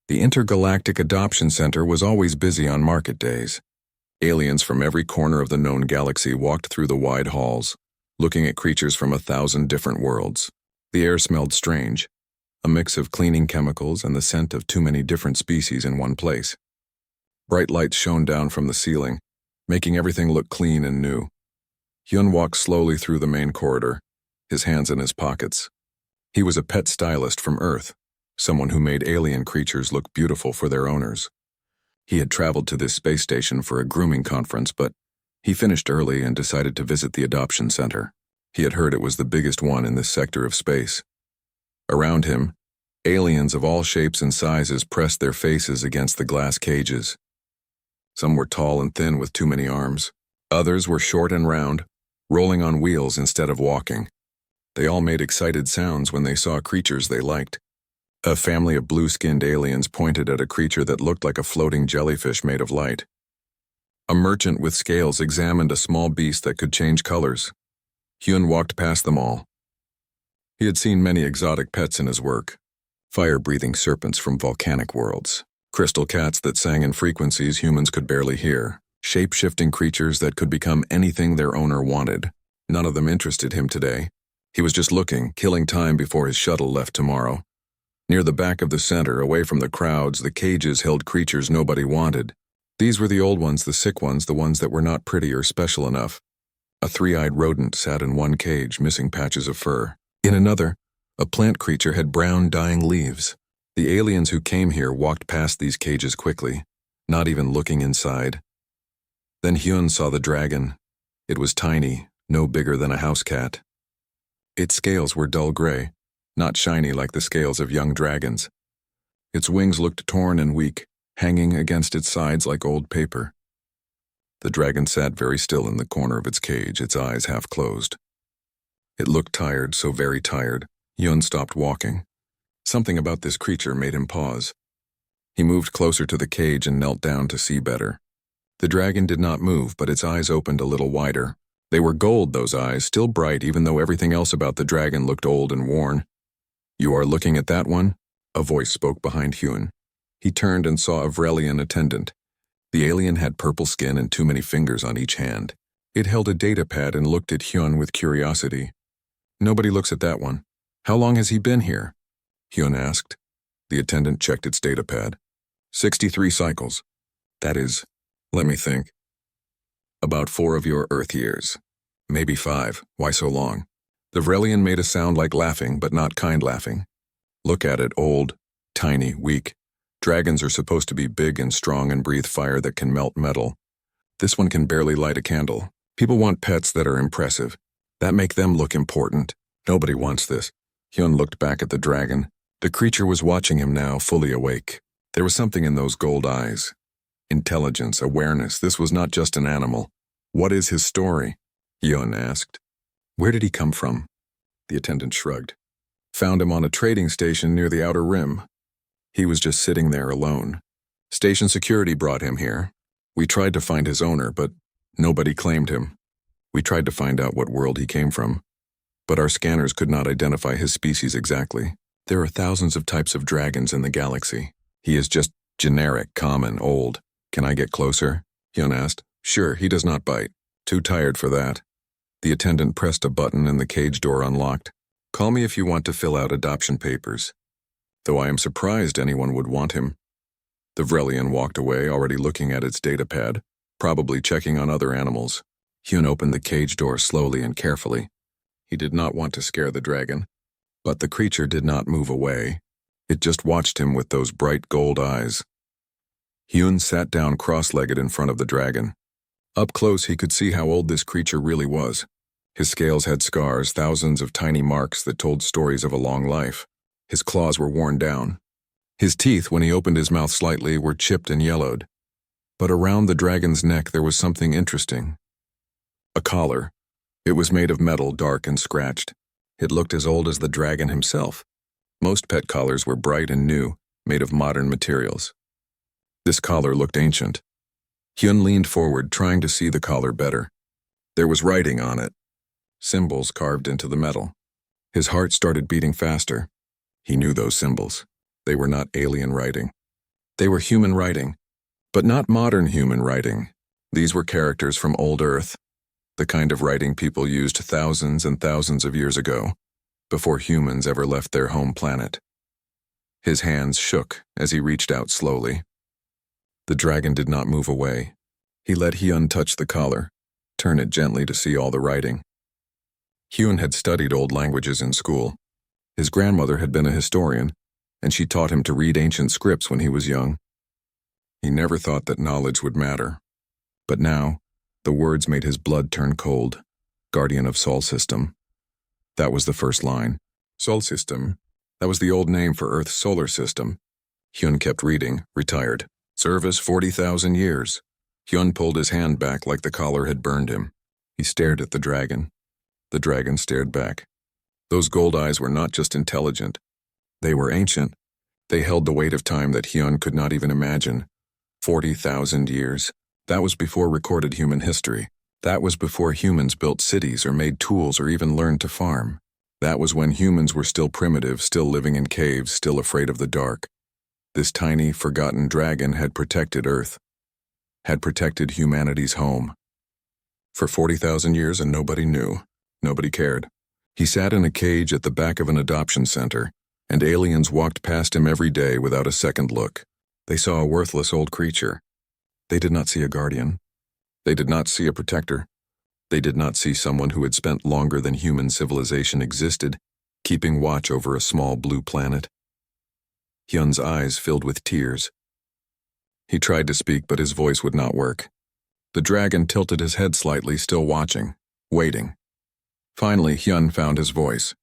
The Intergalactic Adoption Center was always busy on market days. Aliens from every corner of the known galaxy walked through the wide halls, looking at creatures from 1,000 different worlds. The air smelled strange, a mix of cleaning chemicals and the scent of too many different species in one place. Bright lights shone down from the ceiling, making everything look clean and new. Hyun walked slowly through the main corridor, his hands in his pockets. He was a pet stylist from Earth, someone who made alien creatures look beautiful for their owners. He had traveled to this space station for a grooming conference, but he finished early and decided to visit the adoption center. He had heard it was the biggest one in this sector of space. Around him, aliens of all shapes and sizes pressed their faces against the glass cages. Some were tall and thin with too many arms. Others were short and round, rolling on wheels instead of walking. They all made excited sounds when they saw creatures they liked. A family of blue-skinned aliens pointed at a creature that looked like a floating jellyfish made of light. A merchant with scales examined a small beast that could change colors. Hyun walked past them all. He had seen many exotic pets in his work. Fire-breathing serpents from volcanic worlds, crystal cats that sang in frequencies humans could barely hear, shape-shifting creatures that could become anything their owner wanted. None of them interested him today. He was just looking, killing time before his shuttle left tomorrow. Near the back of the center, away from the crowds, the cages held creatures nobody wanted. These were the old ones, the sick ones, the ones that were not pretty or special enough. A three-eyed rodent sat in one cage, missing patches of fur. In another, a plant creature had brown, dying leaves. The aliens who came here walked past these cages quickly, not even looking inside. Then Hyun saw the dragon. It was tiny, no bigger than a house cat. Its scales were dull gray, not shiny like the scales of young dragons. Its wings looked torn and weak, hanging against its sides like old paper. The dragon sat very still in the corner of its cage, its eyes half closed. It looked tired, so very tired. Hyun stopped walking. Something about this creature made him pause. He moved closer to the cage and knelt down to see better. The dragon did not move, but its eyes opened a little wider. They were gold, those eyes, still bright even though everything else about the dragon looked old and worn. "You are looking at that one?" A voice spoke behind Hyun. He turned and saw a Vrelian attendant. The alien had purple skin and too many fingers on each hand. It held a data pad and looked at Hyun with curiosity. "Nobody looks at that one. How long has he been here?" Hyun asked. The attendant checked its data pad. 63 cycles. That is, let me think. About 4 of your Earth years. Maybe 5. Why so long? The Vrelian made a sound like laughing, but not kind laughing. "Look at it, old, tiny, weak. Dragons are supposed to be big and strong and breathe fire that can melt metal. This one can barely light a candle. People want pets that are impressive, that make them look important. Nobody wants this." Hyun looked back at the dragon. The creature was watching him now, fully awake. There was something in those gold eyes. Intelligence, awareness. This was not just an animal. "What is his story?" Hyun asked. "Where did he come from?" The attendant shrugged. "Found him on a trading station near the outer rim. He was just sitting there alone. Station security brought him here. We tried to find his owner, but nobody claimed him. We tried to find out what world he came from, but our scanners could not identify his species exactly. There are thousands of types of dragons in the galaxy. He is just generic, common, old. Can I get closer?" Hyun asked. "Sure, he does not bite. Too tired for that." The attendant pressed a button and the cage door unlocked. "Call me if you want to fill out adoption papers. Though I am surprised anyone would want him." The Vrelian walked away, already looking at its data pad, probably checking on other animals. Hyun opened the cage door slowly and carefully. He did not want to scare the dragon, but the creature did not move away. It just watched him with those bright gold eyes. Hyun sat down cross-legged in front of the dragon. Up close, he could see how old this creature really was. His scales had scars, thousands of tiny marks that told stories of a long life. His claws were worn down. His teeth, when he opened his mouth slightly, were chipped and yellowed. But around the dragon's neck there was something interesting. A collar. It was made of metal, dark and scratched. It looked as old as the dragon himself. Most pet collars were bright and new, made of modern materials. This collar looked ancient. Hyun leaned forward, trying to see the collar better. There was writing on it, symbols carved into the metal. His heart started beating faster. He knew those symbols. They were not alien writing. They were human writing, but not modern human writing. These were characters from old Earth, the kind of writing people used thousands and thousands of years ago, before humans ever left their home planet. His hands shook as he reached out slowly. The dragon did not move away. He let Hyun touch the collar, turn it gently to see all the writing. Hyun had studied old languages in school. His grandmother had been a historian, and she taught him to read ancient scripts when he was young. He never thought that knowledge would matter. But now, the words made his blood turn cold. Guardian of Sol System. That was the first line. Sol System. That was the old name for Earth's solar system. Hyun kept reading, retired. Service 40,000 years. Hyun pulled his hand back like the collar had burned him. He stared at the dragon. The dragon stared back. Those gold eyes were not just intelligent. They were ancient. They held the weight of time that Hyun could not even imagine. 40,000 years. That was before recorded human history. That was before humans built cities or made tools or even learned to farm. That was when humans were still primitive, still living in caves, still afraid of the dark. This tiny, forgotten dragon had protected Earth, had protected humanity's home. For 40,000 years and nobody knew, nobody cared. He sat in a cage at the back of an adoption center, and aliens walked past him every day without a second look. They saw a worthless old creature. They did not see a guardian. They did not see a protector. They did not see someone who had spent longer than human civilization existed, keeping watch over a small blue planet. Hyun's eyes filled with tears. He tried to speak, but his voice would not work. The dragon tilted his head slightly, still watching, waiting. Finally, Hyun found his voice.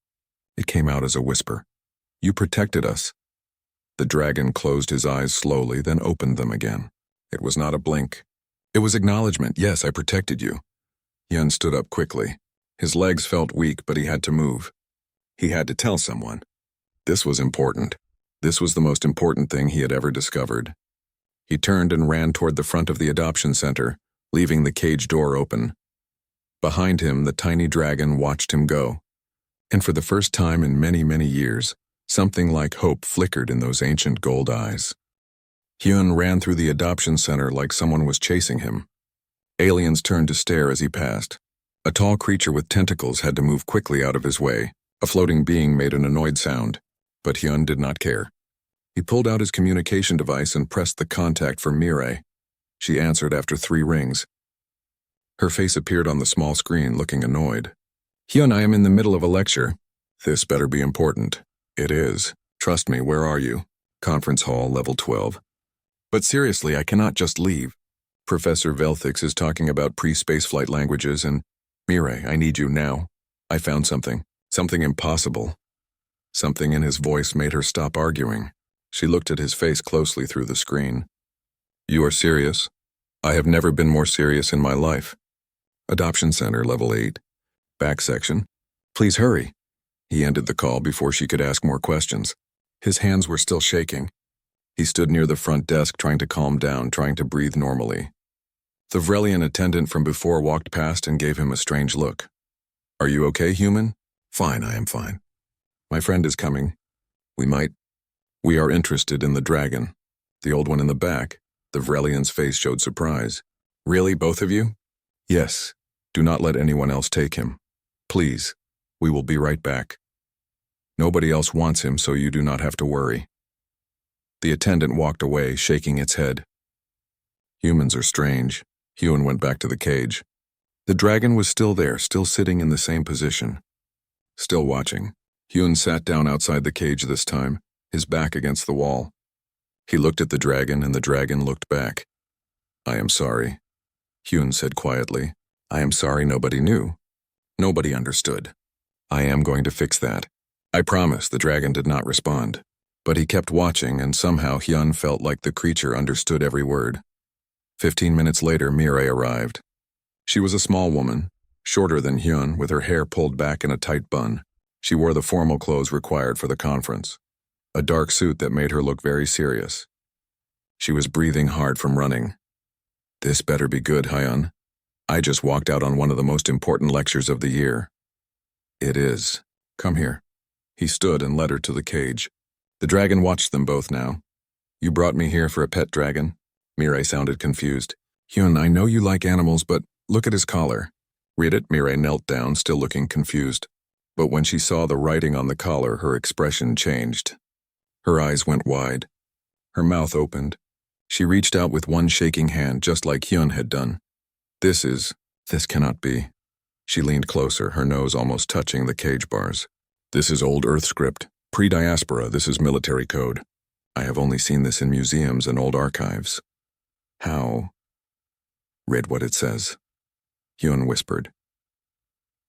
It came out as a whisper. "You protected us." The dragon closed his eyes slowly, then opened them again. It was not a blink. It was acknowledgement. "Yes, I protected you." Hyun stood up quickly. His legs felt weak, but he had to move. He had to tell someone. This was important. This was the most important thing he had ever discovered. He turned and ran toward the front of the adoption center, leaving the cage door open. Behind him, the tiny dragon watched him go. And for the first time in many, many years, something like hope flickered in those ancient gold eyes. Hyun ran through the adoption center like someone was chasing him. Aliens turned to stare as he passed. A tall creature with tentacles had to move quickly out of his way. A floating being made an annoyed sound, but Hyun did not care. He pulled out his communication device and pressed the contact for Mireille. She answered after 3 rings. Her face appeared on the small screen, looking annoyed. "Hyun, I am in the middle of a lecture." "This better be important." "It is. Trust me, where are you?" "Conference hall, level 12. "But seriously, I cannot just leave. Professor Velthix is talking about pre-spaceflight languages and... Mireille, I need you now. I found something. Something impossible." Something in his voice made her stop arguing. She looked at his face closely through the screen. "You are serious?" "I have never been more serious in my life." Adoption Center, level 8. Back section. "Please hurry." He ended the call before she could ask more questions. His hands were still shaking. He stood near the front desk trying to calm down, trying to breathe normally. The Vrelian attendant from before walked past and gave him a strange look. "Are you okay, human?" "Fine, I am fine. My friend is coming. We are interested in the dragon." The old one in the back. The Vrelian's face showed surprise. "Really, both of you?" "Yes. Do not let anyone else take him. Please. We will be right back. Nobody else wants him, so you do not have to worry." The attendant walked away, shaking its head. Humans are strange. Hyun went back to the cage. The dragon was still there, still sitting in the same position. Still watching. Hyun sat down outside the cage this time, his back against the wall. He looked at the dragon, and the dragon looked back. "I am sorry," Hyun said quietly. "I am sorry nobody knew. Nobody understood. I am going to fix that. I promise." The dragon did not respond. But he kept watching, and somehow Hyun felt like the creature understood every word. 15 minutes later, Mireille arrived. She was a small woman, shorter than Hyun, with her hair pulled back in a tight bun. She wore the formal clothes required for the conference, a dark suit that made her look very serious. She was breathing hard from running. "This better be good, Hyun. I just walked out on one of the most important lectures of the year." "It is. Come here." He stood and led her to the cage. The dragon watched them both now. You brought me here for a pet dragon? Mirai sounded confused. Hyun, I know you like animals, but look at his collar. Read it. Mirai knelt down, still looking confused. But when she saw the writing on the collar, her expression changed. Her eyes went wide. Her mouth opened. She reached out with one shaking hand, just like Hyun had done. This cannot be. She leaned closer, her nose almost touching the cage bars. This is old Earth script. Pre-diaspora, this is military code. I have only seen this in museums and old archives. How? Read what it says. Hyun whispered.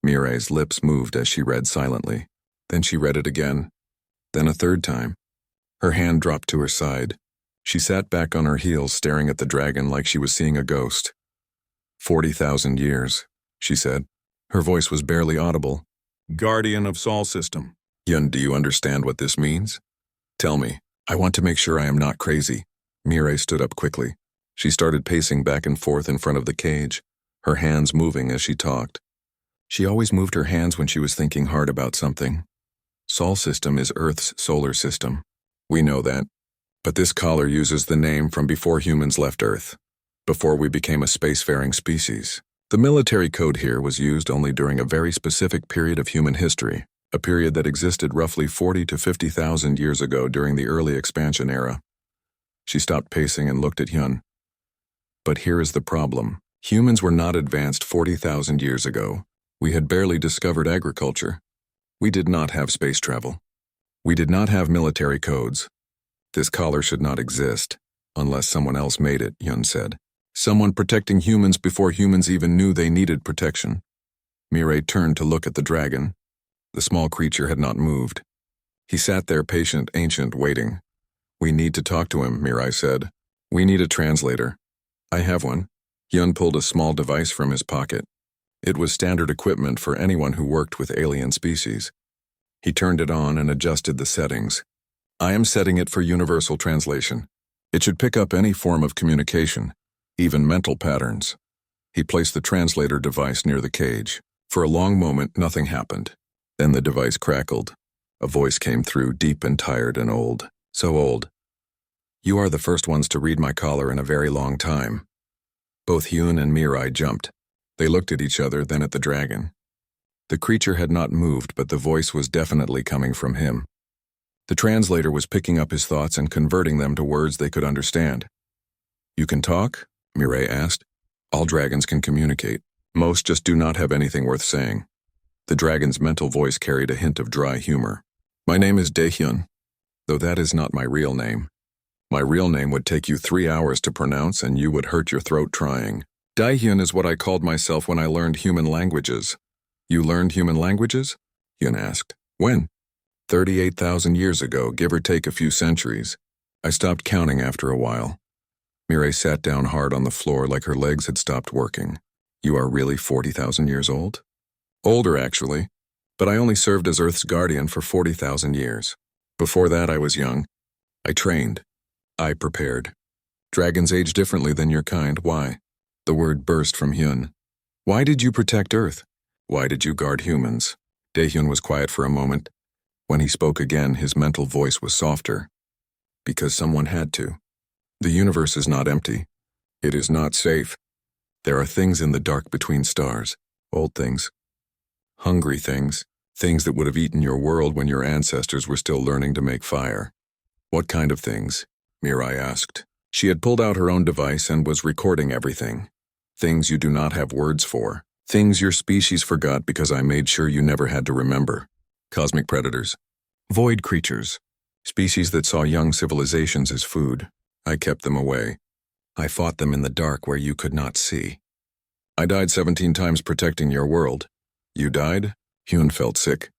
Mirai's lips moved as she read silently. Then she read it again. Then a third time. Her hand dropped to her side. She sat back on her heels, staring at the dragon like she was seeing a ghost. 40,000 years, she said. Her voice was barely audible. Guardian of Sol System. Hyun, do you understand what this means? Tell me. I want to make sure I am not crazy. Mirai stood up quickly. She started pacing back and forth in front of the cage, her hands moving as she talked. She always moved her hands when she was thinking hard about something. Sol System is Earth's solar system. We know that. But this collar uses the name from before humans left Earth, before we became a spacefaring species. The military code here was used only during a very specific period of human history, a period that existed roughly 40 to 50,000 years ago during the early expansion era. She stopped pacing and looked at Hyun. But here is the problem. Humans were not advanced 40,000 years ago. We had barely discovered agriculture. We did not have space travel. We did not have military codes. This collar should not exist, unless someone else made it, Hyun said. Someone protecting humans before humans even knew they needed protection. Mirai turned to look at the dragon. The small creature had not moved. He sat there patient, ancient, waiting. We need to talk to him, Mirai said. We need a translator. I have one. Hyun pulled a small device from his pocket. It was standard equipment for anyone who worked with alien species. He turned it on and adjusted the settings. I am setting it for universal translation. It should pick up any form of communication, even mental patterns. He placed the translator device near the cage. For a long moment, nothing happened. Then the device crackled. A voice came through, deep and tired and old. So old. You are the first ones to read my collar in a very long time. Both Hyun and Mirai jumped. They looked at each other, then at the dragon. The creature had not moved, but the voice was definitely coming from him. The translator was picking up his thoughts and converting them to words they could understand. You can talk? Mirai asked. All dragons can communicate. Most just do not have anything worth saying. The dragon's mental voice carried a hint of dry humor. My name is Daehyun, though that is not my real name. My real name would take you 3 hours to pronounce and you would hurt your throat trying. Daehyun is what I called myself when I learned human languages. You learned human languages? Hyun asked. When? 38,000 years ago, give or take a few centuries. I stopped counting after a while. Mirai sat down hard on the floor like her legs had stopped working. You are really 40,000 years old? Older, actually, but I only served as Earth's guardian for 40,000 years. Before that, I was young. I trained. I prepared. Dragons age differently than your kind. Why? The word burst from Hyun. Why did you protect Earth? Why did you guard humans? Daehyun was quiet for a moment. When he spoke again, his mental voice was softer. Because someone had to. The universe is not empty. It is not safe. There are things in the dark between stars. Old things. Hungry things. Things that would have eaten your world when your ancestors were still learning to make fire. What kind of things? Mirai asked. She had pulled out her own device and was recording everything. Things you do not have words for. Things your species forgot because I made sure you never had to remember. Cosmic predators. Void creatures. Species that saw young civilizations as food. I kept them away. I fought them in the dark where you could not see. I died 17 times protecting your world. You died? Hyun felt sick.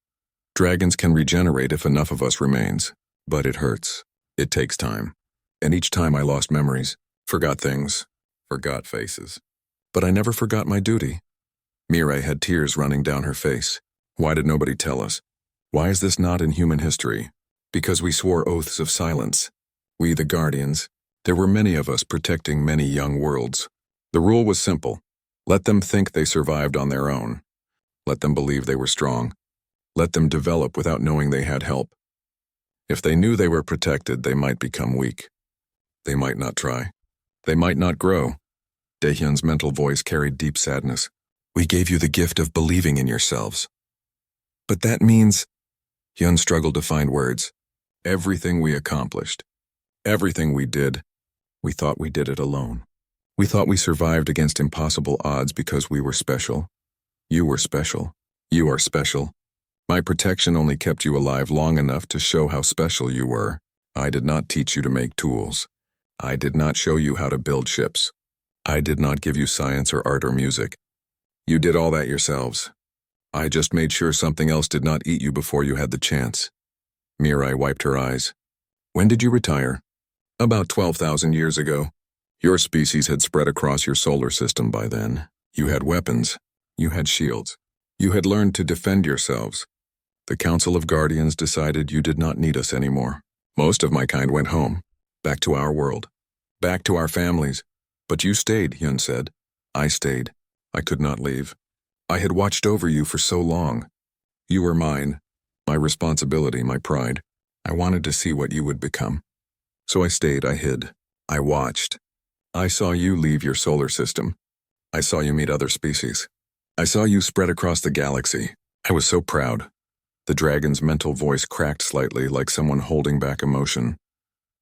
Dragons can regenerate if enough of us remains. But it hurts. It takes time. And each time I lost memories, forgot things, forgot faces. But I never forgot my duty. Mirai had tears running down her face. Why did nobody tell us? Why is this not in human history? Because we swore oaths of silence. We, the guardians, there were many of us protecting many young worlds. The rule was simple. Let them think they survived on their own. Let them believe they were strong. Let them develop without knowing they had help. If they knew they were protected, they might become weak. They might not try. They might not grow. Daehyun's mental voice carried deep sadness. We gave you the gift of believing in yourselves. But that means... Hyun struggled to find words. Everything we accomplished. Everything we did. We thought we did it alone. We thought we survived against impossible odds because we were special. You were special. You are special. My protection only kept you alive long enough to show how special you were. I did not teach you to make tools. I did not show you how to build ships. I did not give you science or art or music. You did all that yourselves. I just made sure something else did not eat you before you had the chance. Mirai wiped her eyes. When did you retire? About 12,000 years ago. Your species had spread across your solar system by then. You had weapons. You had shields. You had learned to defend yourselves. The Council of Guardians decided you did not need us anymore. Most of my kind went home, back to our world, back to our families. But you stayed, Hyun said. I stayed. I could not leave. I had watched over you for so long. You were mine, my responsibility, my pride. I wanted to see what you would become. So I stayed, I hid. I watched. I saw you leave your solar system. I saw you meet other species. I saw you spread across the galaxy. I was so proud. The dragon's mental voice cracked slightly like someone holding back emotion.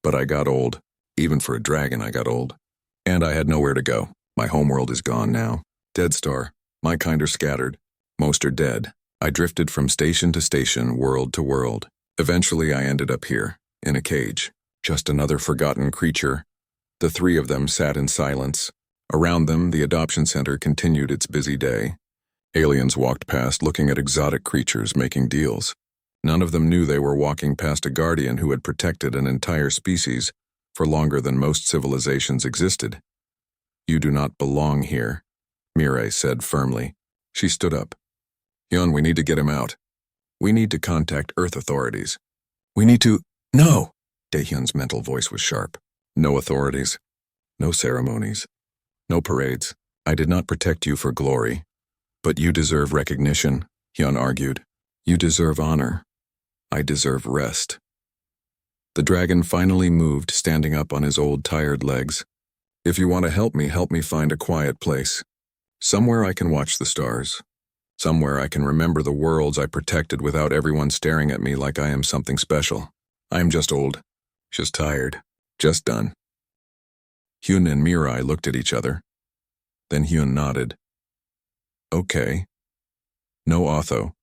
But I got old. Even for a dragon, I got old. And I had nowhere to go. My homeworld is gone now. Dead Star. My kind are scattered. Most are dead. I drifted from station to station, world to world. Eventually, I ended up here, in a cage. Just another forgotten creature. The three of them sat in silence. Around them, the adoption center continued its busy day. Aliens walked past looking at exotic creatures making deals. None of them knew they were walking past a guardian who had protected an entire species for longer than most civilizations existed. You do not belong here, Mirai said firmly. She stood up. Hyun, we need to get him out. We need to contact Earth authorities. We need to... No! Daehyun's mental voice was sharp. No authorities. No ceremonies. No parades. I did not protect you for glory. But you deserve recognition, Hyun argued. You deserve honor. I deserve rest. The dragon finally moved, standing up on his old, tired legs. If you want to help me find a quiet place. Somewhere I can watch the stars. Somewhere I can remember the worlds I protected without everyone staring at me like I am something special. I am just old. Just tired. Just done. Hyun and Mirai looked at each other. Then Hyun nodded. Okay. No Otho.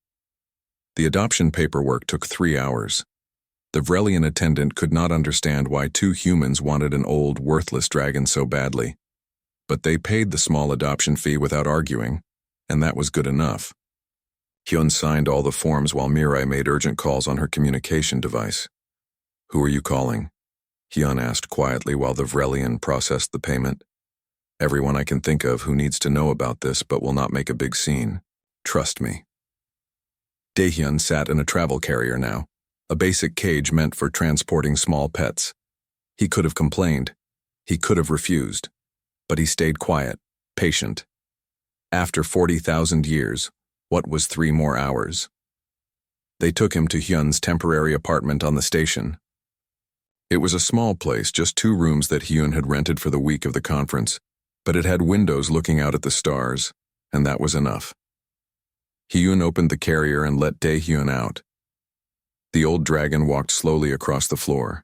The adoption paperwork took 3 hours. The Vrelian attendant could not understand why 2 humans wanted an old, worthless dragon so badly. But they paid the small adoption fee without arguing, and that was good enough. Hyun signed all the forms while Mirai made urgent calls on her communication device. Who are you calling? Hyun asked quietly while the Vrelian processed the payment. Everyone I can think of who needs to know about this but will not make a big scene. Trust me. Daehyun sat in a travel carrier now, a basic cage meant for transporting small pets. He could have complained. He could have refused. But he stayed quiet, patient. After 40,000 years, what was 3 more hours? They took him to Hyun's temporary apartment on the station. It was a small place, just 2 rooms that Hyun had rented for the week of the conference, but it had windows looking out at the stars, and that was enough. Hyun opened the carrier and let Daehyun out. The old dragon walked slowly across the floor.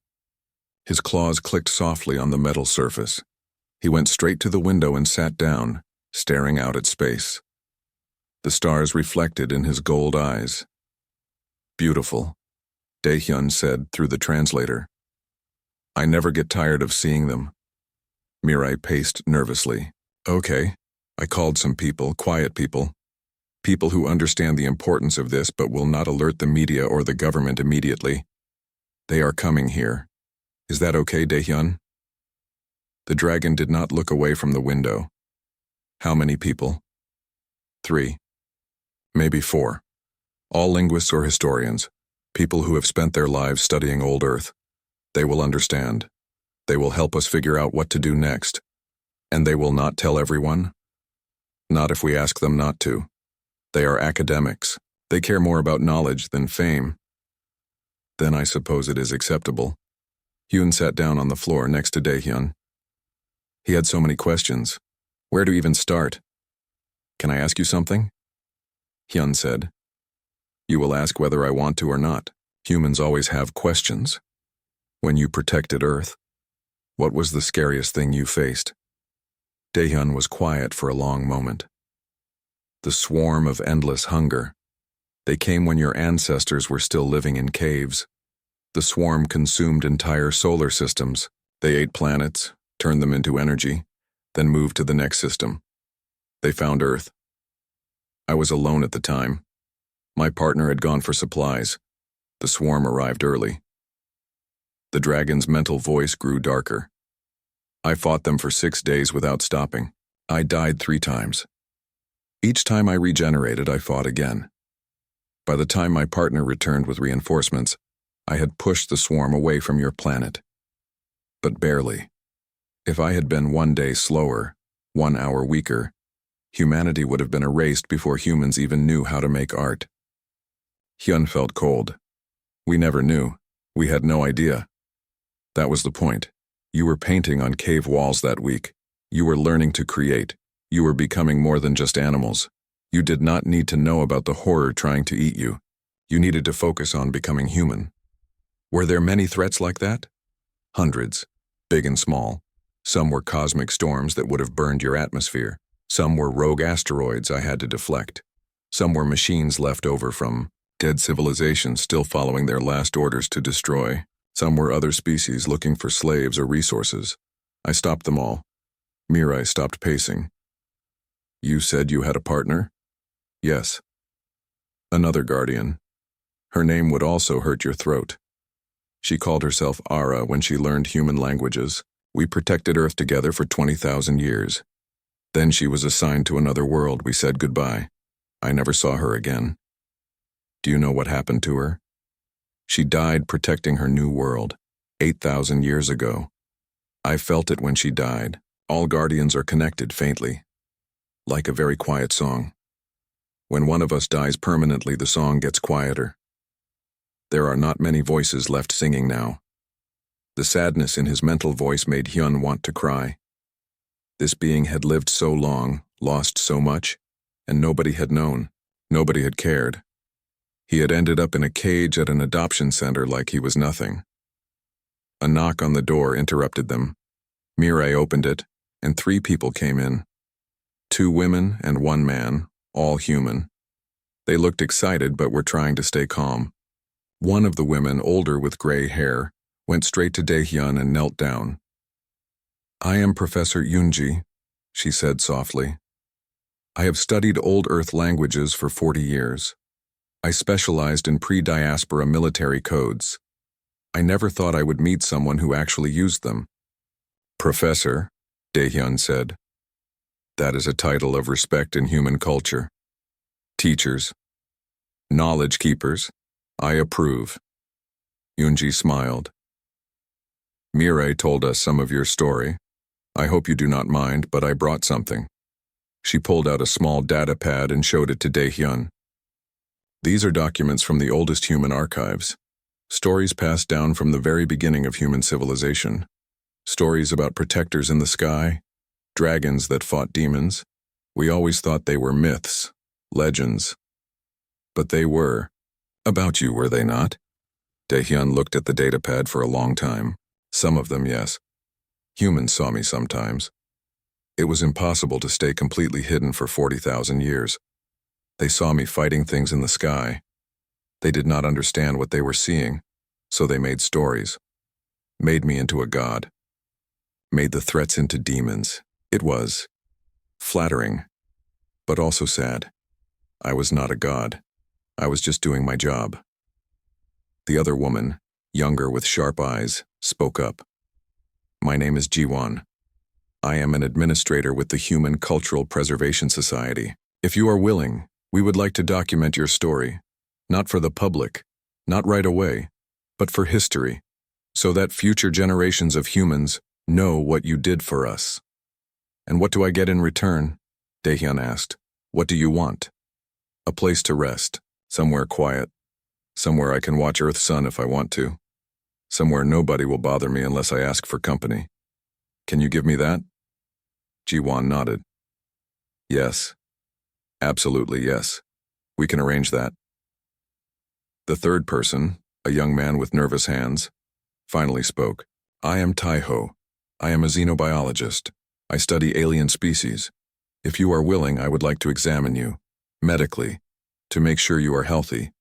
His claws clicked softly on the metal surface. He went straight to the window and sat down, staring out at space. The stars reflected in his gold eyes. Beautiful, Daehyun said through the translator. I never get tired of seeing them. Mirai paced nervously. Okay, I called some people, quiet people. People who understand the importance of this but will not alert the media or the government immediately. They are coming here. Is that okay, Daehyun? The dragon did not look away from the window. How many people? 3. Maybe 4. All linguists or historians, people who have spent their lives studying old Earth. They will understand. They will help us figure out what to do next. And they will not tell everyone? Not if we ask them not to. They are academics. They care more about knowledge than fame. Then I suppose it is acceptable. Hyun sat down on the floor next to Daehyun. He had so many questions. Where to even start? Can I ask you something? Hyun said. You will ask whether I want to or not. Humans always have questions. When you protected Earth, what was the scariest thing you faced? Daehyun was quiet for a long moment. The swarm of endless hunger. They came when your ancestors were still living in caves. The swarm consumed entire solar systems. They ate planets, turned them into energy, then moved to the next system. They found Earth. I was alone at the time. My partner had gone for supplies. The swarm arrived early. The dragon's mental voice grew darker. I fought them for 6 days without stopping. I died 3 times. Each time I regenerated, I fought again. By the time my partner returned with reinforcements, I had pushed the swarm away from your planet. But barely. If I had been 1 day slower, 1 hour weaker, humanity would have been erased before humans even knew how to make art. Hyun felt cold. We never knew. We had no idea. That was the point. You were painting on cave walls that week. You were learning to create. You were becoming more than just animals. You did not need to know about the horror trying to eat you. You needed to focus on becoming human. Were there many threats like that? Hundreds, big and small. Some were cosmic storms that would have burned your atmosphere. Some were rogue asteroids I had to deflect. Some were machines left over from dead civilizations still following their last orders to destroy. Some were other species looking for slaves or resources. I stopped them all. Mirai stopped pacing. You said you had a partner? Yes. Another guardian. Her name would also hurt your throat. She called herself Ara when she learned human languages. We protected Earth together for 20,000 years. Then she was assigned to another world. We said goodbye. I never saw her again. Do you know what happened to her? She died protecting her new world, 8,000 years ago. I felt it when she died. All guardians are connected faintly, like a very quiet song. When one of us dies permanently, the song gets quieter. There are not many voices left singing now. The sadness in his mental voice made Hyun want to cry. This being had lived so long, lost so much, and nobody had known. Nobody had cared. He had ended up in a cage at an adoption center like he was nothing. A knock on the door interrupted them. Mirai opened it, and 3 people came in. 2 women and 1 man, all human. They looked excited but were trying to stay calm. One of the women, older with gray hair, went straight to Daehyun and knelt down. I am Professor Yoonji, she said softly. I have studied Old Earth languages for 40 years. I specialized in pre-diaspora military codes. I never thought I would meet someone who actually used them. Professor, Daehyun said. That is a title of respect in human culture. Teachers. Knowledge keepers. I approve. Yoonji smiled. Mirai told us some of your story. I hope you do not mind, but I brought something. She pulled out a small data pad and showed it to Daehyun. These are documents from the oldest human archives. Stories passed down from the very beginning of human civilization. Stories about protectors in the sky, dragons that fought demons. We always thought they were myths, legends. But they were. About you, were they not? Daehyun looked at the datapad for a long time. Some of them, yes. Humans saw me sometimes. It was impossible to stay completely hidden for 40,000 years. They saw me fighting things in the sky. They did not understand what they were seeing, so they made stories. Made me into a god. Made the threats into demons. It was flattering, but also sad. I was not a god. I was just doing my job. The other woman, younger with sharp eyes, spoke up. My name is Jiwon. I am an administrator with the Human Cultural Preservation Society. If you are willing, we would like to document your story, not for the public, not right away, but for history, so that future generations of humans know what you did for us. And what do I get in return? Daehyun asked. What do you want? A place to rest, somewhere quiet, somewhere I can watch Earth's sun if I want to. Somewhere nobody will bother me unless I ask for company. Can you give me that? Ji-won nodded. Yes. Absolutely yes. We can arrange that. The third person, a young man with nervous hands, finally spoke. I am Tai-ho. I am a xenobiologist. I study alien species. If you are willing, I would like to examine you, medically, to make sure you are healthy,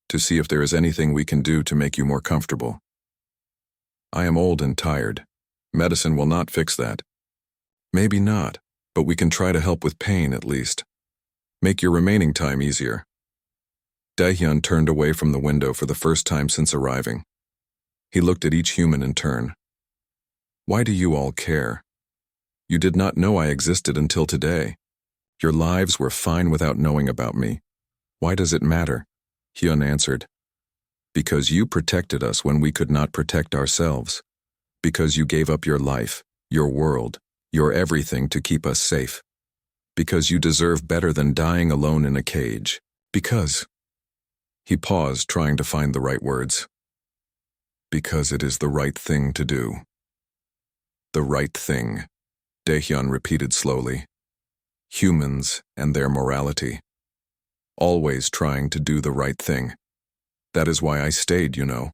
to see if there is anything we can do to make you more comfortable. I am old and tired. Medicine will not fix that. Maybe not, but we can try to help with pain at least. Make your remaining time easier. Dae-hyun turned away from the window for the first time since arriving. He looked at each human in turn. Why do you all care? You did not know I existed until today. Your lives were fine without knowing about me. Why does it matter? Hyun answered. Because you protected us when we could not protect ourselves. Because you gave up your life, your world, your everything to keep us safe. Because you deserve better than dying alone in a cage. Because... He paused, trying to find the right words. Because it is the right thing to do. The right thing, Dae-hyun repeated slowly. Humans and their morality. Always trying to do the right thing. That is why I stayed, you know.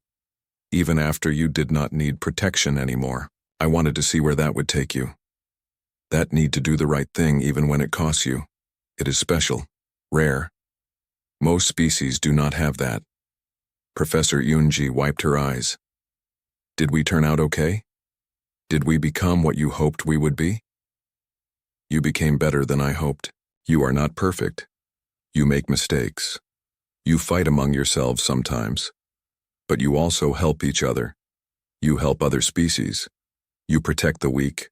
Even after you did not need protection anymore. I wanted to see where that would take you. That need to do the right thing even when it costs you. It is special, rare. Most species do not have that. Professor Yoonji wiped her eyes. Did we turn out okay? Did we become what you hoped we would be? You became better than I hoped. You are not perfect. You make mistakes. You fight among yourselves sometimes. But you also help each other. You help other species. You protect the weak.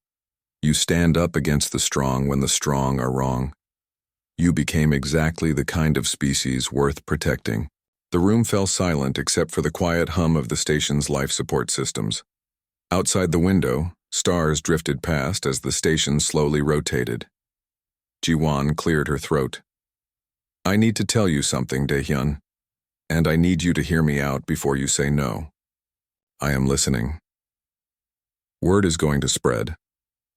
You stand up against the strong when the strong are wrong. You became exactly the kind of species worth protecting. The room fell silent except for the quiet hum of the station's life support systems. Outside the window, stars drifted past as the station slowly rotated. Ji-won cleared her throat. I need to tell you something, Dae-hyun, and I need you to hear me out before you say no. I am listening. Word is going to spread.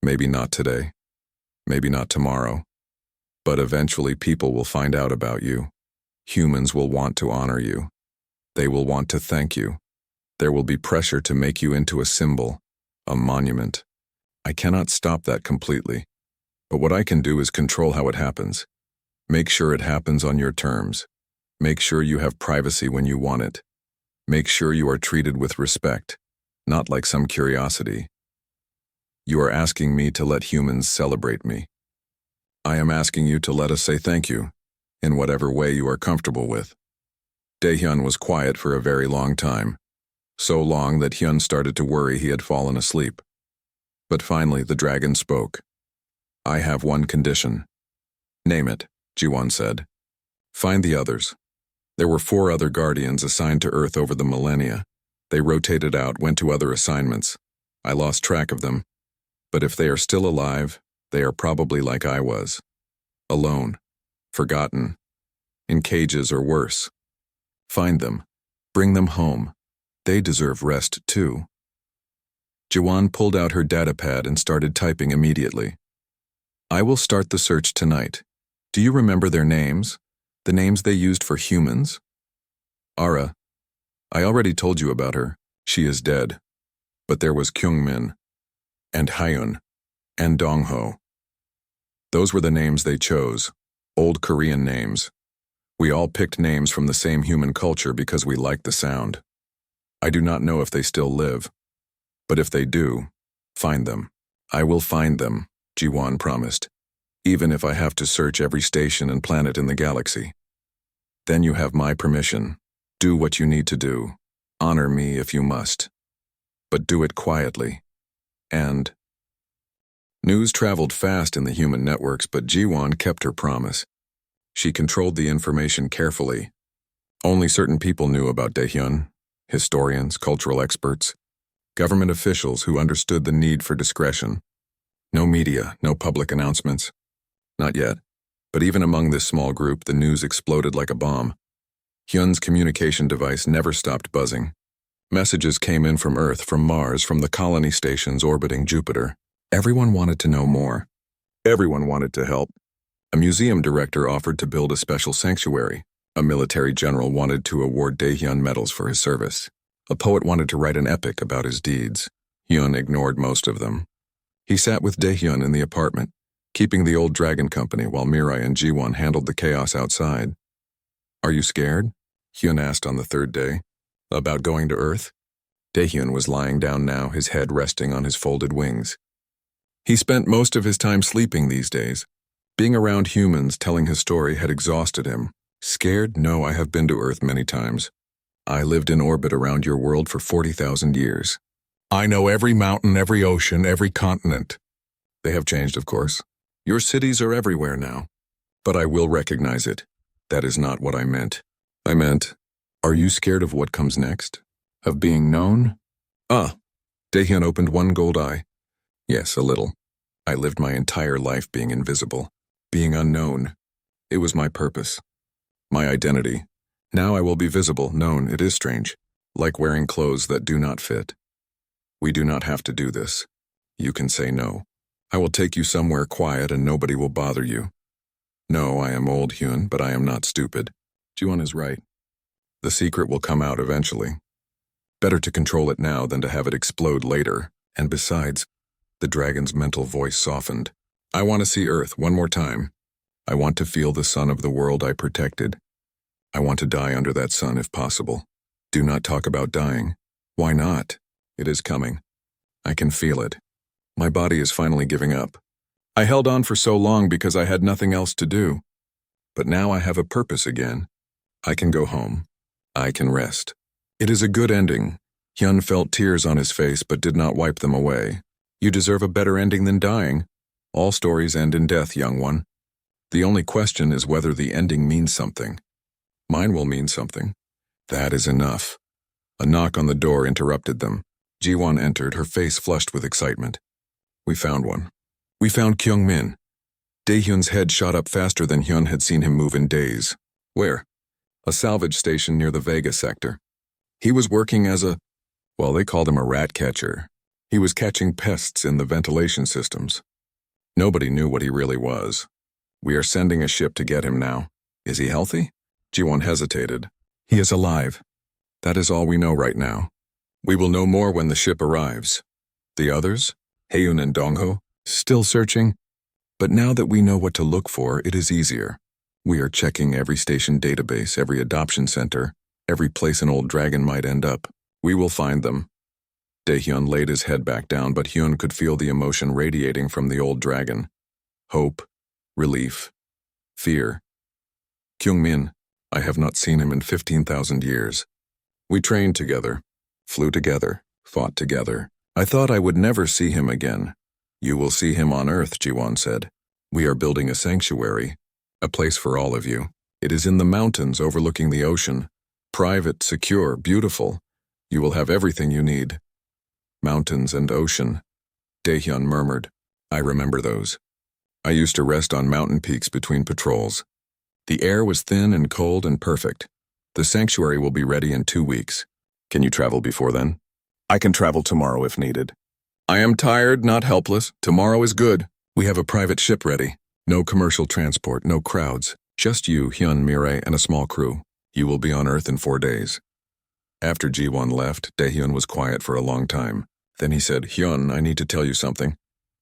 Maybe not today. Maybe not tomorrow. But eventually people will find out about you. Humans will want to honor you. They will want to thank you. There will be pressure to make you into a symbol, a monument. I cannot stop that completely. But what I can do is control how it happens. Make sure it happens on your terms. Make sure you have privacy when you want it. Make sure you are treated with respect, not like some curiosity. You are asking me to let humans celebrate me. I am asking you to let us say thank you, in whatever way you are comfortable with. Dae-hyun was quiet for a very long time, so long that Hyun started to worry he had fallen asleep. But finally the dragon spoke. I have one condition. Name it, Ji-won said. Find the others. There were 4 other guardians assigned to Earth over the millennia. They rotated out, went to other assignments. I lost track of them. But if they are still alive, they are probably like I was. Alone. Forgotten. In cages or worse. Find them. Bring them home. They deserve rest too. Ji-won pulled out her datapad and started typing immediately. I will start the search tonight. Do you remember their names? The names they used for humans? Ara. I already told you about her. She is dead. But there was Kyungmin. And Hyun. And Dongho. Those were the names they chose. Old Korean names. We all picked names from the same human culture because we liked the sound. I do not know if they still live. But if they do, find them. I will find them, Ji-won promised. Even if I have to search every station and planet in the galaxy. Then you have my permission. Do what you need to do. Honor me if you must. But do it quietly. And... News traveled fast in the human networks, but Ji-won kept her promise. She controlled the information carefully. Only certain people knew about Dae-hyun, historians, cultural experts, government officials who understood the need for discretion. No media, no public announcements. Not yet. But even among this small group, the news exploded like a bomb. Hyun's communication device never stopped buzzing. Messages came in from Earth, from Mars, from the colony stations orbiting Jupiter. Everyone wanted to know more. Everyone wanted to help. A museum director offered to build a special sanctuary. A military general wanted to award Daehyun medals for his service. A poet wanted to write an epic about his deeds. Hyun ignored most of them. He sat with Daehyun in the apartment, keeping the old dragon company while Mirai and Jiwon handled the chaos outside. "Are you scared?" Hyun asked on the third day. "About going to Earth?" Daehyun was lying down now, his head resting on his folded wings. He spent most of his time sleeping these days. Being around humans telling his story had exhausted him. "Scared? No, I have been to Earth many times. I lived in orbit around your world for 40,000 years. I know every mountain, every ocean, every continent. They have changed, of course. Your cities are everywhere now. But I will recognize it. That is not what I meant. I meant, are you scared of what comes next? Of being known?" "Ah." Daehyun opened one gold eye. "Yes, a little. I lived my entire life being invisible, being unknown. It was my purpose, my identity. Now I will be visible, known. It is strange, like wearing clothes that do not fit. We do not have to do this. You can say no. I will take you somewhere quiet and nobody will bother you. No, I am old, Hyun, but I am not stupid. Jiwon is right. The secret will come out eventually. Better to control it now than to have it explode later. And besides," the dragon's mental voice softened, "I want to see Earth one more time. I want to feel the sun of the world I protected. I want to die under that sun if possible. Do not talk about dying. Why not? It is coming. I can feel it. My body is finally giving up. I held on for so long because I had nothing else to do. But now I have a purpose again. I can go home. I can rest. It is a good ending." Hyun felt tears on his face but did not wipe them away. "You deserve a better ending than dying. All stories end in death, young one. The only question is whether the ending means something. Mine will mean something. That is enough." A knock on the door interrupted them. Jiwon entered, her face flushed with excitement. "We found one. We found Kyungmin." Daehyun's head shot up faster than Hyun had seen him move in days. "Where?" "A salvage station near the Vega sector. He was working as they called him a rat catcher. He was catching pests in the ventilation systems. Nobody knew what he really was. We are sending a ship to get him now. Is he healthy?" Jiwon hesitated. "He is alive. That is all we know right now. We will know more when the ship arrives. The others, Haeun and Dongho, still searching. But now that we know what to look for, it is easier. We are checking every station database, every adoption center, every place an old dragon might end up. We will find them." Daehyun laid his head back down, but Hyun could feel the emotion radiating from the old dragon. Hope, relief, fear. "Kyungmin, I have not seen him in 15,000 years. We trained together, flew together, fought together. I thought I would never see him again." "You will see him on Earth," Jiwon said. "We are building a sanctuary, a place for all of you. It is in the mountains overlooking the ocean. Private, secure, beautiful. You will have everything you need." "Mountains and ocean," Daehyun murmured. "I remember those. I used to rest on mountain peaks between patrols. The air was thin and cold and perfect. The sanctuary will be ready in 2 weeks. Can you travel before then?" "I can travel tomorrow if needed." "I am tired, not helpless. Tomorrow is good. We have a private ship ready. No commercial transport, no crowds. Just you, Hyun, Mirai, and a small crew. You will be on Earth in 4 days." After Jiwon left, Daehyun was quiet for a long time. Then he said, "Hyun, I need to tell you something."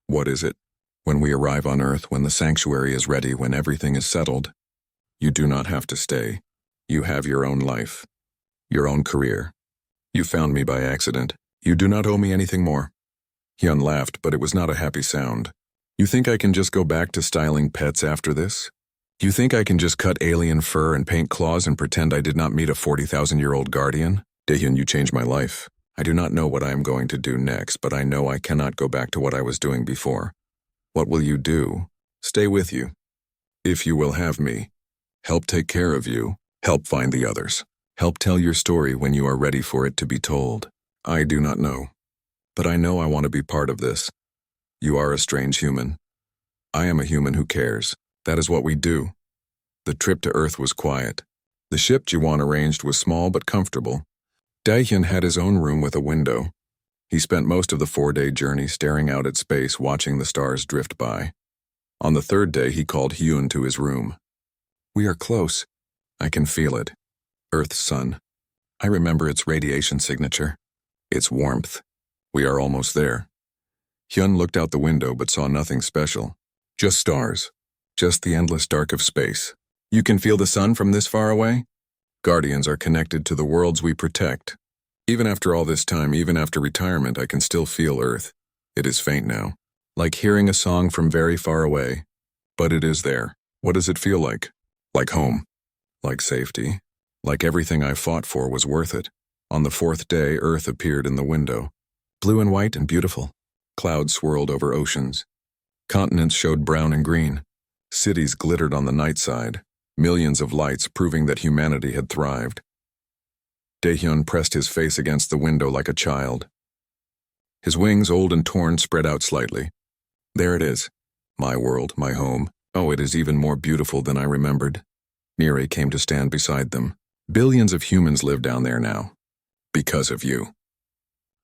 "What is it?" "When we arrive on Earth, when the sanctuary is ready, when everything is settled, you do not have to stay. You have your own life, your own career. You found me by accident. You do not owe me anything more." Hyun laughed, but it was not a happy sound. "You think I can just go back to styling pets after this? You think I can just cut alien fur and paint claws and pretend I did not meet a 40,000-year-old guardian? Daehyun, you changed my life. I do not know what I am going to do next, but I know I cannot go back to what I was doing before. What will you do? Stay with you. If you will have me. Help take care of you. Help find the others. Help tell your story when you are ready for it to be told. I do not know. But I know I want to be part of this. You are a strange human. I am a human who cares. That is what we do." The trip to Earth was quiet. The ship Jiwon arranged was small but comfortable. Daehyun had his own room with a window. He spent most of the 4-day journey staring out at space, watching the stars drift by. On the 3rd day, he called Hyun to his room. "We are close. I can feel it. Earth's sun. I remember its radiation signature. Its warmth. We are almost there." Hyun looked out the window but saw nothing special. Just stars. Just the endless dark of space. "You can feel the sun from this far away?" "Guardians are connected to the worlds we protect. Even after all this time, even after retirement, I can still feel Earth. It is faint now. Like hearing a song from very far away. But it is there. What does it feel like? Like home. Like safety. Like everything I fought for was worth it." On the 4th day, Earth appeared in the window. Blue and white and beautiful. Clouds swirled over oceans. Continents showed brown and green. Cities glittered on the night side. Millions of lights proving that humanity had thrived. Daehyun pressed his face against the window like a child. His wings, old and torn, spread out slightly. There it is. My world, my home. Oh, it is even more beautiful than I remembered. Mirai came to stand beside them. "Billions of humans live down there now. Because of you.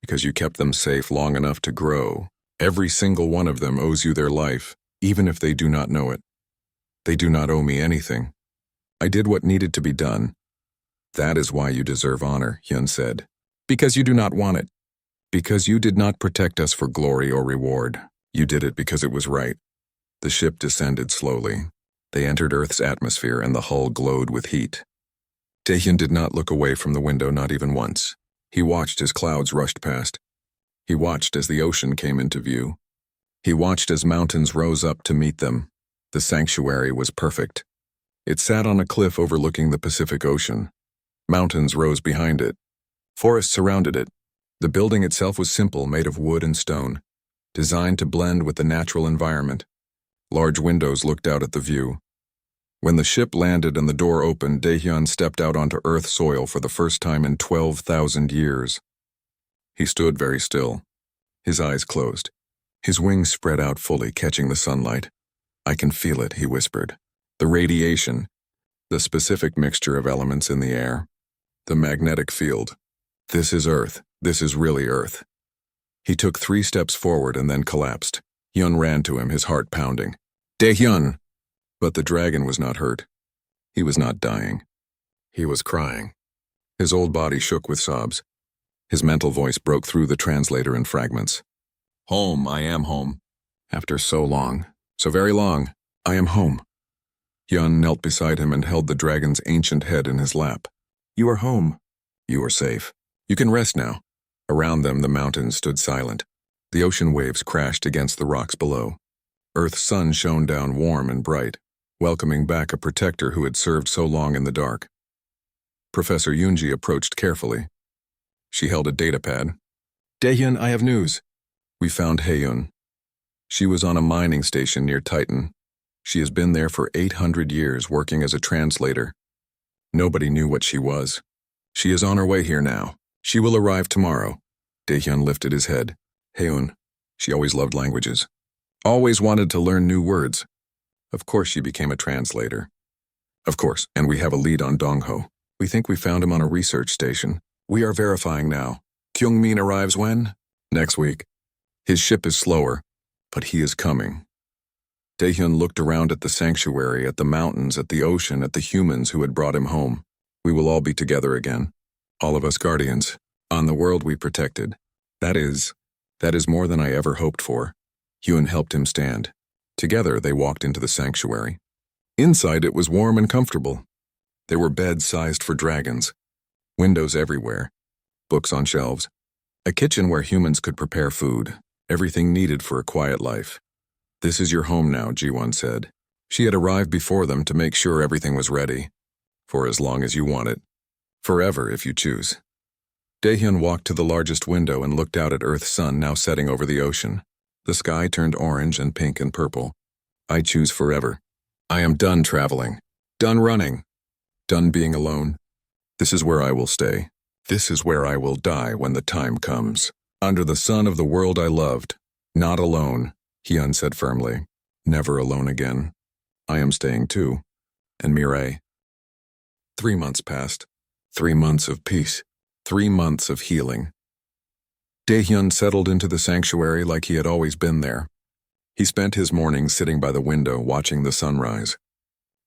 Because you kept them safe long enough to grow. Every single one of them owes you their life, even if they do not know it. They do not owe me anything. I did what needed to be done. That is why you deserve honor," Hyun said. "Because you do not want it. Because you did not protect us for glory or reward. You did it because it was right." The ship descended slowly. They entered Earth's atmosphere and the hull glowed with heat. Daehyun did not look away from the window, not even once. He watched as clouds rushed past. He watched as the ocean came into view. He watched as mountains rose up to meet them. The sanctuary was perfect. It sat on a cliff overlooking the Pacific Ocean. Mountains rose behind it. Forests surrounded it. The building itself was simple, made of wood and stone, designed to blend with the natural environment. Large windows looked out at the view. When the ship landed and the door opened, Daehyun stepped out onto Earth soil for the first time in 12,000 years. He stood very still, his eyes closed. His wings spread out fully, catching the sunlight. "I can feel it," he whispered. "The radiation, the specific mixture of elements in the air, the magnetic field. This is Earth. This is really Earth." He took 3 steps forward and then collapsed. Hyun ran to him, his heart pounding. "Daehyun!" But the dragon was not hurt. He was not dying. He was crying. His old body shook with sobs. His mental voice broke through the translator in fragments. "Home, I am home. After so long, so very long, I am home." Hyun knelt beside him and held the dragon's ancient head in his lap. "You are home. You are safe. You can rest now." Around them, the mountains stood silent. The ocean waves crashed against the rocks below. Earth's sun shone down warm and bright, welcoming back a protector who had served so long in the dark. Professor Yoonji approached carefully. She held a datapad. "Daehyun, I have news. We found Haeun. She was on a mining station near Titan. She has been there for 800 years working as a translator. Nobody knew what she was. She is on her way here now. She will arrive tomorrow." Daehyun lifted his head. Haeun, she always loved languages. Always wanted to learn new words. Of course she became a translator. Of course, and we have a lead on Dongho. We think we found him on a research station. We are verifying now. Kyungmin arrives when? Next week. His ship is slower, but he is coming. Daehyun looked around at the sanctuary, at the mountains, at the ocean, at the humans who had brought him home. We will all be together again. All of us guardians, on the world we protected. That is more than I ever hoped for. Hyun helped him stand. Together they walked into the sanctuary. Inside it was warm and comfortable. There were beds sized for dragons, windows everywhere, books on shelves, a kitchen where humans could prepare food, everything needed for a quiet life. "This is your home now," Ji-won said. She had arrived before them to make sure everything was ready. "For as long as you want it. Forever if you choose." Daehyun walked to the largest window and looked out at Earth's sun now setting over the ocean. The sky turned orange and pink and purple. "I choose forever. I am done traveling. Done running. Done being alone. This is where I will stay. This is where I will die when the time comes. Under the sun of the world I loved. Not alone," Hyun said firmly. "Never alone again. I am staying too." And Mirai. 3 months passed. 3 months of peace. 3 months of healing. Daehyun settled into the sanctuary like he had always been there. He spent his mornings sitting by the window watching the sunrise.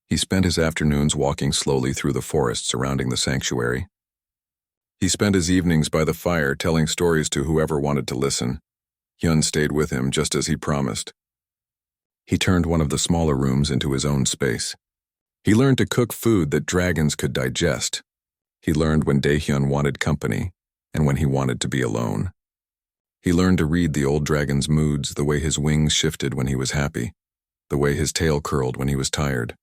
He spent his afternoons walking slowly through the forest surrounding the sanctuary. He spent his evenings by the fire telling stories to whoever wanted to listen. Hyun stayed with him just as he promised. He turned one of the smaller rooms into his own space. He learned to cook food that dragons could digest. He learned when Daehyun wanted company and when he wanted to be alone. He learned to read the old dragon's moods, the way his wings shifted when he was happy, the way his tail curled when he was tired.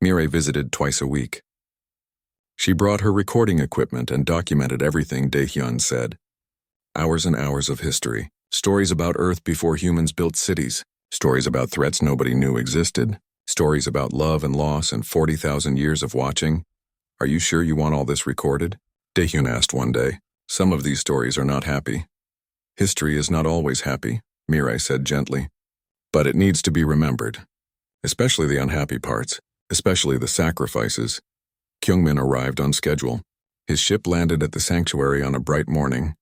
Mirai visited twice a week. She brought her recording equipment and documented everything Daehyun said. Hours and hours of history, stories about Earth before humans built cities, stories about threats nobody knew existed, stories about love and loss and 40,000 years of watching. Are you sure you want all this recorded? Daehyun asked one day. Some of these stories are not happy. History is not always happy, Mirai said gently. But it needs to be remembered. Especially the unhappy parts, especially the sacrifices. Kyungmin arrived on schedule. His ship landed at the sanctuary on a bright morning.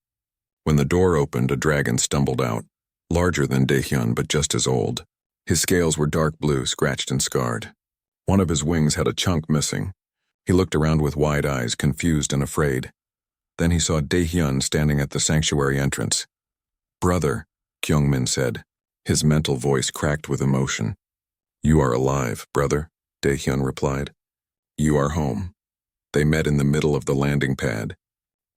When the door opened, a dragon stumbled out, larger than Daehyun but just as old. His scales were dark blue, scratched and scarred. One of his wings had a chunk missing. He looked around with wide eyes, confused and afraid. Then he saw Daehyun standing at the sanctuary entrance. "Brother," Kyungmin said. His mental voice cracked with emotion. "You are alive, brother," Daehyun replied. "You are home." They met in the middle of the landing pad.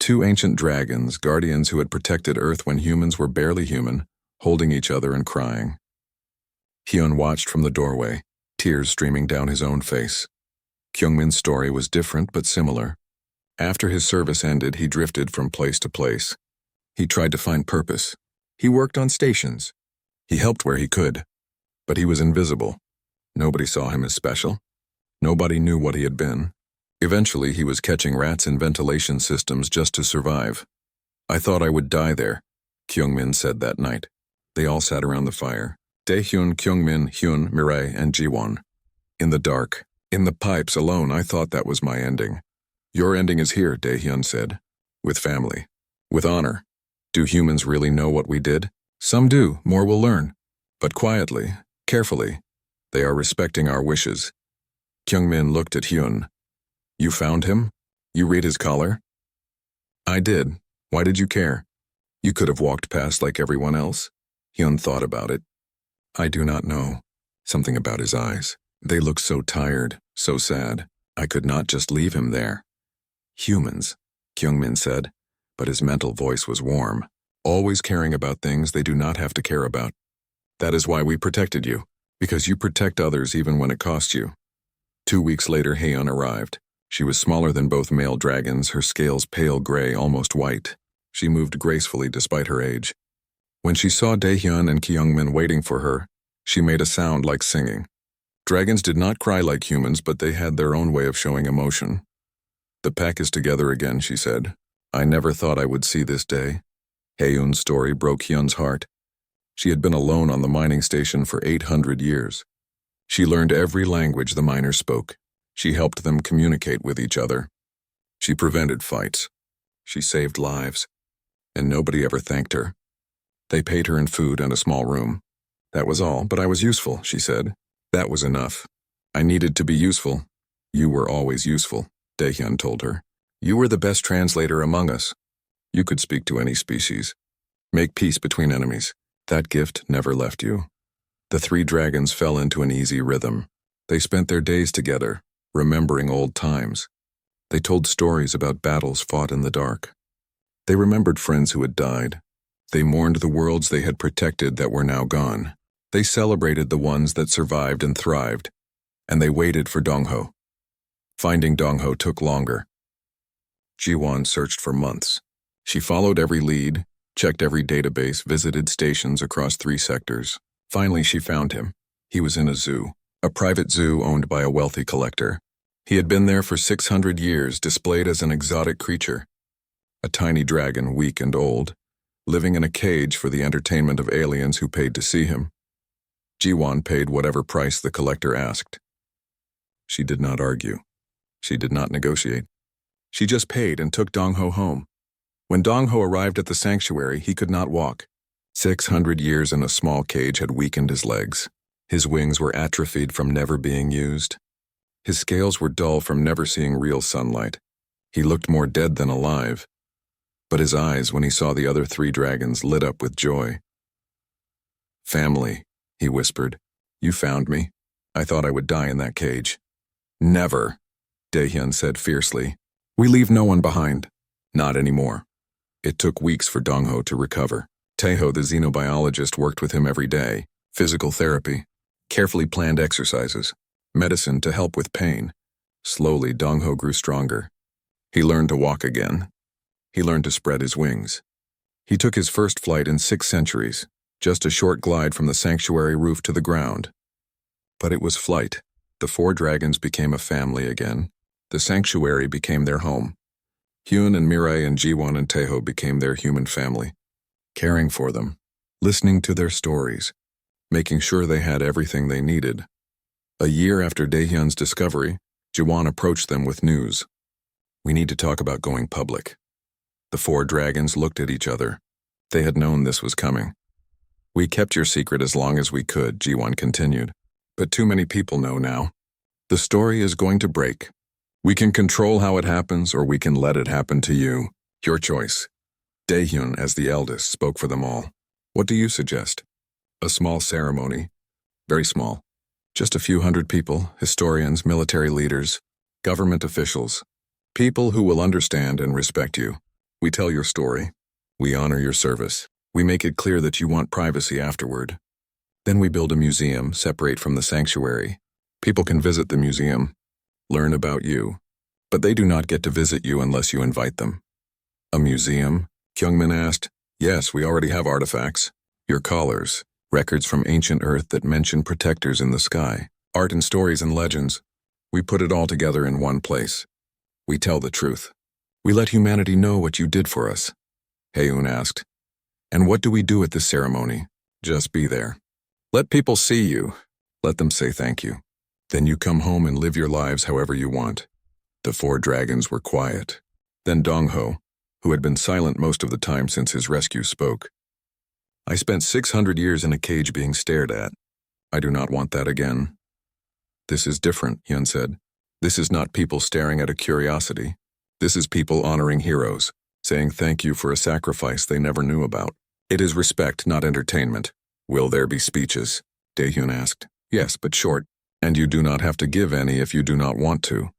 Two ancient dragons, guardians who had protected Earth when humans were barely human, holding each other and crying. Hyun watched from the doorway, tears streaming down his own face. Kyungmin's story was different but similar. After his service ended, he drifted from place to place. He tried to find purpose. He worked on stations. He helped where he could. But he was invisible. Nobody saw him as special. Nobody knew what he had been. Eventually, he was catching rats in ventilation systems just to survive. "I thought I would die there," Kyungmin said that night. They all sat around the fire. Daehyun, Kyungmin, Hyun, Mirai, and Jiwon. In the dark, in the pipes alone, I thought that was my ending. "Your ending is here," Daehyun said. "With family. With honor. Do humans really know what we did? Some do, more will learn. But quietly, carefully, they are respecting our wishes." Kyungmin looked at Hyun. "You found him? You read his collar?" "I did. Why did you care? You could have walked past like everyone else." Hyun thought about it. "I do not know. Something about his eyes. They look so tired, so sad. I could not just leave him there." "Humans," Kyungmin said, but his mental voice was warm, always caring about things they do not have to care about. "That is why we protected you, because you protect others even when it costs you." 2 weeks later, Haeun arrived. She was smaller than both male dragons, her scales pale gray, almost white. She moved gracefully despite her age. When she saw Daehyun and Kyungmin waiting for her, she made a sound like singing. Dragons did not cry like humans, but they had their own way of showing emotion. "The pack is together again," she said. "I never thought I would see this day." Haeun's story broke Hyun's heart. She had been alone on the mining station for 800 years. She learned every language the miners spoke. She helped them communicate with each other. She prevented fights. She saved lives. And nobody ever thanked her. They paid her in food and a small room. "That was all, but I was useful," she said. "That was enough. I needed to be useful." "You were always useful," Daehyun told her. "You were the best translator among us. You could speak to any species. Make peace between enemies. That gift never left you." The three dragons fell into an easy rhythm. They spent their days together, remembering old times. They told stories about battles fought in the dark. They remembered friends who had died. They mourned the worlds they had protected that were now gone. They celebrated the ones that survived and thrived. And they waited for Dongho. Finding Dongho took longer. Jiwon searched for months. She followed every lead, checked every database, visited stations across 3 sectors. Finally, she found him. He was in a zoo, a private zoo owned by a wealthy collector. He had been there for 600 years, displayed as an exotic creature. A tiny dragon, weak and old, living in a cage for the entertainment of aliens who paid to see him. Jiwon paid whatever price the collector asked. She did not argue. She did not negotiate. She just paid and took Dong-ho home. When Dong-ho arrived at the sanctuary, he could not walk. 600 years in a small cage had weakened his legs. His wings were atrophied from never being used. His scales were dull from never seeing real sunlight. He looked more dead than alive. But his eyes, when he saw the other 3 dragons, lit up with joy. "Family," he whispered. "You found me. I thought I would die in that cage." "Never," Daehyun said fiercely. "We leave no one behind. Not anymore." It took weeks for Dong-ho to recover. Taeho, the xenobiologist, worked with him every day. Physical therapy, carefully planned exercises, medicine to help with pain. Slowly, Dong-ho grew stronger. He learned to walk again. He learned to spread his wings. He took his first flight in 6 centuries, just a short glide from the sanctuary roof to the ground. But it was flight. The 4 dragons became a family again. The sanctuary became their home. Hyun and Mirai and Jiwon and Taeho became their human family, caring for them, listening to their stories, making sure they had everything they needed. A year after Daehyun's discovery, Jiwon approached them with news. "We need to talk about going public." The 4 dragons looked at each other. They had known this was coming. "We kept your secret as long as we could," Jiwon continued. "But too many people know now. The story is going to break. We can control how it happens, or we can let it happen to you. Your choice." Daehyun, as the eldest, spoke for them all. "What do you suggest?" "A small ceremony. Very small. Just a few hundred people, historians, military leaders, government officials. People who will understand and respect you. We tell your story. We honor your service. We make it clear that you want privacy afterward. Then we build a museum, separate from the sanctuary. People can visit the museum, learn about you, but they do not get to visit you unless you invite them." "A museum?" Kyungmin asked. "Yes, we already have artifacts. Your collars, records from ancient Earth that mention protectors in the sky, art and stories and legends. We put it all together in one place. We tell the truth. We let humanity know what you did for us." Haeun asked. "And what do we do at this ceremony?" "Just be there. Let people see you. Let them say thank you. Then you come home and live your lives however you want." The 4 dragons were quiet. Then Dong-ho, who had been silent most of the time since his rescue, spoke. "I spent 600 years in a cage being stared at. I do not want that again." "This is different," Hyun said. "This is not people staring at a curiosity. This is people honoring heroes, saying thank you for a sacrifice they never knew about. It is respect, not entertainment." "Will there be speeches?" Daehyun asked. "Yes, but short. And you do not have to give any if you do not want to."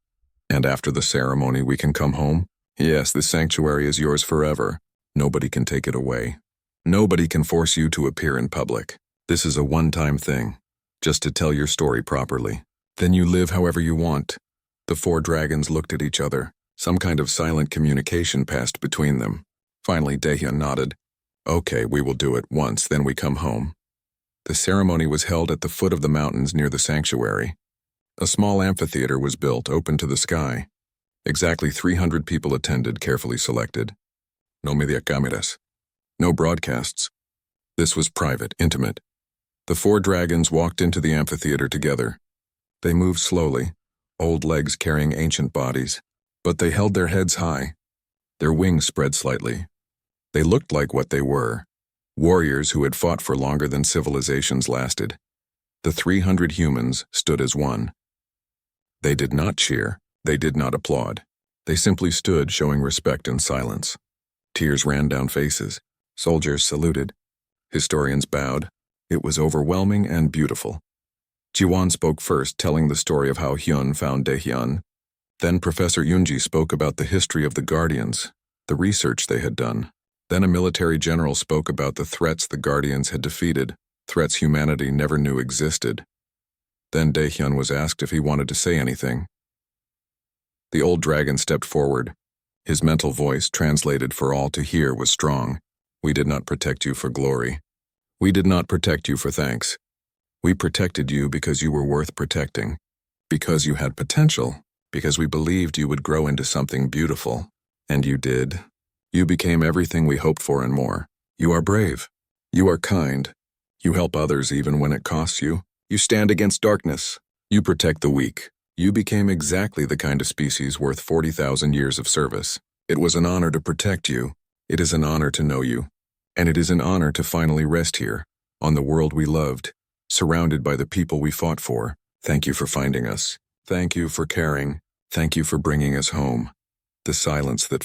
"And after the ceremony we can come home?" "Yes, this sanctuary is yours forever. Nobody can take it away. Nobody can force you to appear in public. This is a one-time thing, just to tell your story properly. Then you live however you want." The 4 dragons looked at each other. Some kind of silent communication passed between them. Finally, Daehyun nodded. "Okay, we will do it once, then we come home." The ceremony was held at the foot of the mountains near the sanctuary. A small amphitheater was built, open to the sky. Exactly 300 people attended, carefully selected. No media cameras. No broadcasts. This was private, intimate. The 4 dragons walked into the amphitheater together. They moved slowly, old legs carrying ancient bodies, but they held their heads high. Their wings spread slightly. They looked like what they were. Warriors who had fought for longer than civilizations lasted. The 300 humans stood as one. They did not cheer. They did not applaud. They simply stood, showing respect and silence. Tears ran down faces. Soldiers saluted. Historians bowed. It was overwhelming and beautiful. Jiwon spoke first, telling the story of how Hyun found Daehyun. Then Professor Yoonji spoke about the history of the Guardians, the research they had done. Then a military general spoke about the threats the Guardians had defeated, threats humanity never knew existed. Then Daehyun was asked if he wanted to say anything. The old dragon stepped forward. His mental voice, translated for all to hear, was strong. "We did not protect you for glory. We did not protect you for thanks. We protected you because you were worth protecting, because you had potential, because we believed you would grow into something beautiful. And you did. You became everything we hoped for and more. You are brave. You are kind. You help others even when it costs you. You stand against darkness. You protect the weak. You became exactly the kind of species worth 40,000 years of service. It was an honor to protect you. It is an honor to know you. And it is an honor to finally rest here, on the world we loved, surrounded by the people we fought for. Thank you for finding us. Thank you for caring. Thank you for bringing us home. The silence that